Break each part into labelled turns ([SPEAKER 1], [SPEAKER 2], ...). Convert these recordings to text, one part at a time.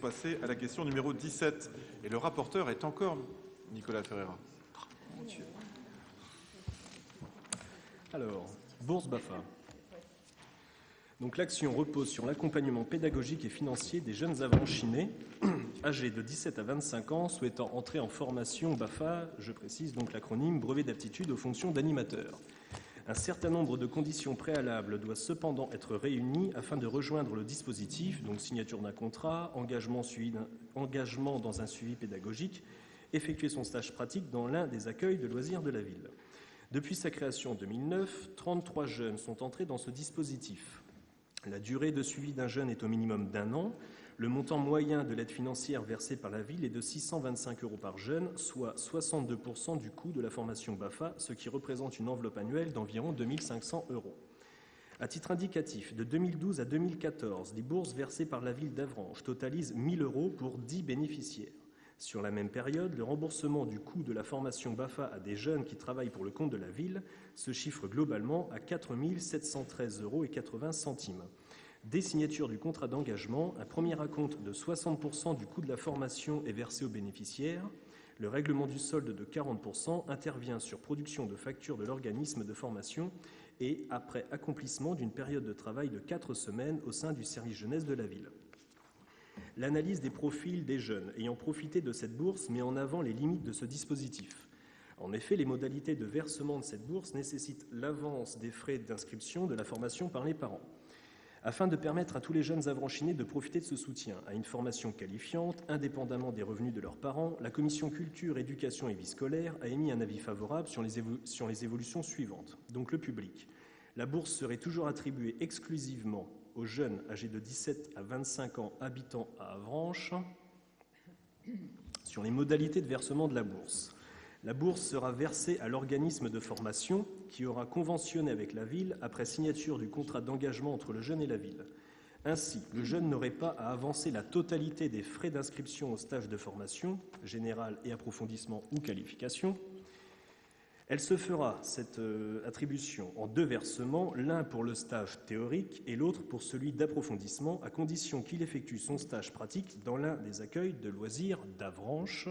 [SPEAKER 1] passer à la question numéro 17. Et le rapporteur est encore Nicolas Ferreira.
[SPEAKER 2] Alors, bourse BAFA. Donc l'action repose sur l'accompagnement pédagogique et financier des jeunes avranchinés âgés de 17 à 25 ans souhaitant entrer en formation BAFA, je précise donc l'acronyme brevet d'aptitude aux fonctions d'animateur. Un certain nombre de conditions préalables doivent cependant être réunies afin de rejoindre le dispositif, donc signature d'un contrat, engagement dans un suivi pédagogique, effectuer son stage pratique dans l'un des accueils de loisirs de la ville. Depuis sa création en 2009, 33 jeunes sont entrés dans ce dispositif. La durée de suivi d'un jeune est au minimum d'1 an. Le montant moyen de l'aide financière versée par la ville est de 625 € par jeune, soit 62% du coût de la formation BAFA, ce qui représente une enveloppe annuelle d'environ 2 500 €. À titre indicatif, de 2012 à 2014, les bourses versées par la ville d'Avranches totalisent 1 000 € pour 10 bénéficiaires. Sur la même période, le remboursement du coût de la formation BAFA à des jeunes qui travaillent pour le compte de la ville se chiffre globalement à 4 713,80 €. Dès signature du contrat d'engagement, un premier acompte de 60% du coût de la formation est versé aux bénéficiaires. Le règlement du solde de 40% intervient sur production de facture de l'organisme de formation et après accomplissement d'une période de travail de 4 semaines au sein du service jeunesse de la ville. L'analyse des profils des jeunes ayant profité de cette bourse met en avant les limites de ce dispositif. En effet, les modalités de versement de cette bourse nécessitent l'avance des frais d'inscription de la formation par les parents. Afin de permettre à tous les jeunes avranchinés de profiter de ce soutien à une formation qualifiante, indépendamment des revenus de leurs parents, la commission culture, éducation et vie scolaire a émis un avis favorable sur les évolutions suivantes. Donc le public. La bourse serait toujours attribuée exclusivement aux jeunes âgés de 17 à 25 ans habitant à Avranches. Sur les modalités de versement de la bourse. La bourse sera versée à l'organisme de formation qui aura conventionné avec la ville après signature du contrat d'engagement entre le jeune et la ville. Ainsi, le jeune n'aurait pas à avancer la totalité des frais d'inscription au stage de formation, général et approfondissement ou qualification. Elle se fera, cette attribution, en 2 versements, l'un pour le stage théorique et l'autre pour celui d'approfondissement, à condition qu'il effectue son stage pratique dans l'un des accueils de loisirs d'Avranches.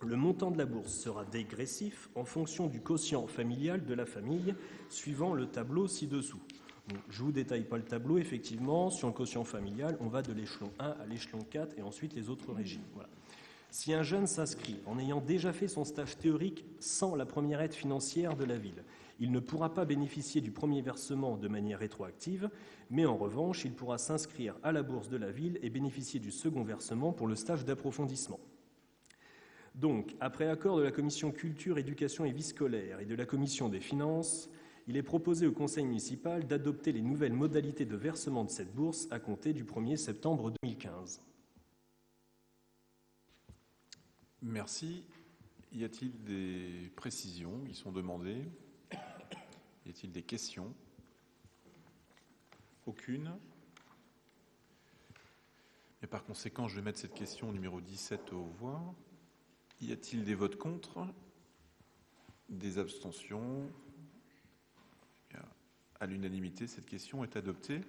[SPEAKER 2] Le montant de la bourse sera dégressif en fonction du quotient familial de la famille, suivant le tableau ci-dessous. Bon, je ne vous détaille pas le tableau, effectivement, sur le quotient familial, on va de l'échelon 1 à l'échelon 4 et ensuite les autres régimes. Voilà. Si un jeune s'inscrit en ayant déjà fait son stage théorique sans la première aide financière de la ville, il ne pourra pas bénéficier du premier versement de manière rétroactive, mais en revanche, il pourra s'inscrire à la bourse de la ville et bénéficier du second versement pour le stage d'approfondissement. Donc, après accord de la commission culture, éducation et vie scolaire et de la commission des finances, il est proposé au conseil municipal d'adopter les nouvelles modalités de versement de cette bourse à compter du 1er septembre 2015.
[SPEAKER 1] Merci. Y a-t-il des précisions qui sont demandées? Y a-t-il des questions? Aucune. Et par conséquent, je vais mettre cette question numéro 17 aux voix. Y a-t-il des votes contre? Des abstentions? À l'unanimité, cette question est adoptée.